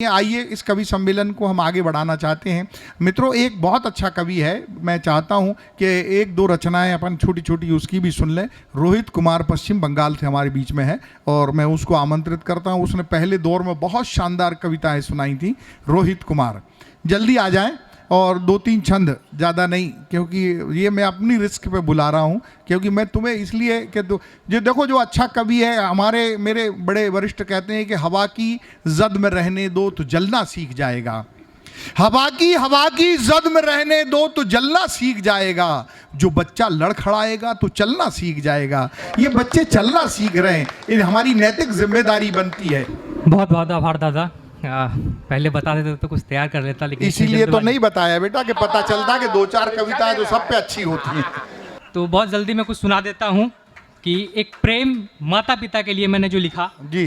आइए इस कवि सम्मेलन को हम आगे बढ़ाना चाहते हैं। मित्रों, एक बहुत अच्छा कवि है, मैं चाहता हूं कि एक दो रचनाएं अपन छोटी छोटी उसकी भी सुन लें। रोहित कुमार पश्चिम बंगाल से हमारे बीच में है और मैं उसको आमंत्रित करता हूं। उसने पहले दौर में बहुत शानदार कविताएं सुनाई थी। रोहित कुमार जल्दी आ जाएं और दो तीन छंद, ज़्यादा नहीं, क्योंकि ये मैं अपनी रिस्क पे बुला रहा हूँ, क्योंकि मैं तुम्हें इसलिए कि जो देखो जो अच्छा कवि है, हमारे मेरे बड़े वरिष्ठ कहते हैं कि हवा की जद में रहने दो तो जलना सीख जाएगा। हवा की जद में रहने दो तो जलना सीख जाएगा। जो बच्चा लड़खड़ाएगा तो चलना सीख जाएगा। ये बच्चे चलना सीख रहे हैं, ये हमारी नैतिक जिम्मेदारी बनती है। बहुत बहुत आभार दादा। पहले बता देते तो कुछ तैयार कर लेता, लेकिन इसीलिए तो नहीं बताया बेटा कि पता चलता कि दो चार कविताएं तो सब पे अच्छी होती हैं। तो बहुत जल्दी मैं कुछ सुना देता हूँ कि एक प्रेम माता पिता के लिए मैंने जो लिखा जी,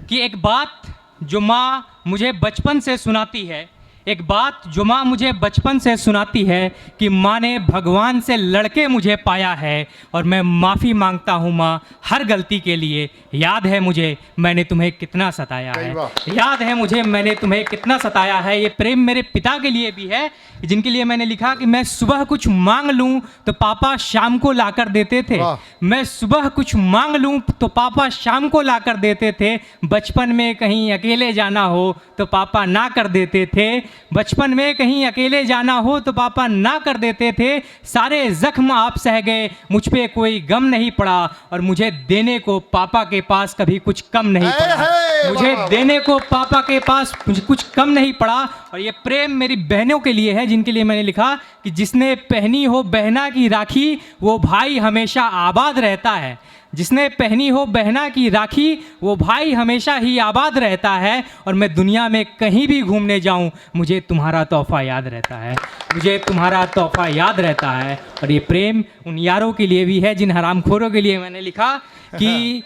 कि एक बात जो माँ मुझे बचपन से सुनाती है, एक बात जो माँ मुझे बचपन से सुनाती है कि माँ ने भगवान से लड़के मुझे पाया है और मैं माफ़ी मांगता हूँ माँ हर गलती के लिए। याद है मुझे मैंने तुम्हें कितना सताया है, याद है मुझे मैंने तुम्हें कितना सताया है। ये प्रेम मेरे पिता के लिए भी है, जिनके लिए मैंने लिखा कि मैं सुबह कुछ मांग लूँ तो पापा शाम को लाकर देते थे। मैं सुबह कुछ मांग लूँ तो पापा शाम को लाकर देते थे। बचपन में कहीं अकेले जाना हो तो पापा ना कर देते थे। बचपन में कहीं अकेले जाना हो तो पापा ना कर देते थे। सारे जख्म आप सह गए, मुझ पे कोई गम नहीं पड़ा और मुझे देने को पापा के पास कभी कुछ कम नहीं पड़ा। मुझे देने को पापा के पास कुछ कम नहीं पड़ा। और ये प्रेम मेरी बहनों के लिए है, जिनके लिए मैंने लिखा कि जिसने पहनी हो बहना की राखी वो भाई हमेशा आबाद रहता है। जिसने पहनी हो बहना की राखी वो भाई हमेशा ही आबाद रहता है। और मैं दुनिया में कहीं भी घूमने जाऊं मुझे तुम्हारा तोहफा याद रहता है, मुझे तुम्हारा तोहफा याद रहता है। और ये प्रेम उन यारों के लिए भी है जिन हरामखोरों के लिए मैंने लिखा कि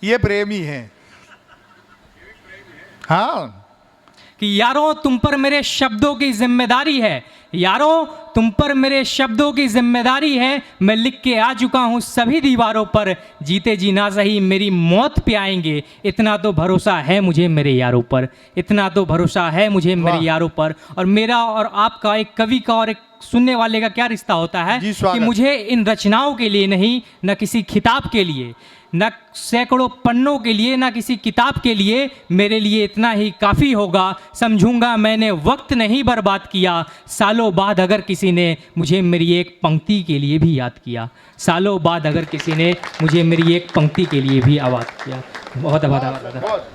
ये प्रेम ही है। हाँ, कि यारों तुम पर मेरे शब्दों की जिम्मेदारी है, यारों तुम पर मेरे शब्दों की जिम्मेदारी है। मैं लिख के आ चुका हूँ सभी दीवारों पर, जीते जी ना सही मेरी मौत पे आएंगे। इतना तो भरोसा है मुझे मेरे यारों पर, इतना तो भरोसा है मुझे मेरे यारों पर। और मेरा और आपका, एक कवि का और एक सुनने वाले का क्या रिश्ता होता है कि मुझे इन रचनाओं के लिए नहीं, न किसी खिताब के लिए, न सैकड़ों पन्नों के लिए, ना किसी किताब के लिए, मेरे लिए इतना ही काफ़ी होगा। समझूंगा मैंने वक्त नहीं बर्बाद किया। सालों बाद अगर किसी ने मुझे मेरी एक पंक्ति के लिए भी याद किया, सालों बाद अगर किसी ने मुझे मेरी एक पंक्ति के लिए भी आवाज़ किया। बहुत आभार।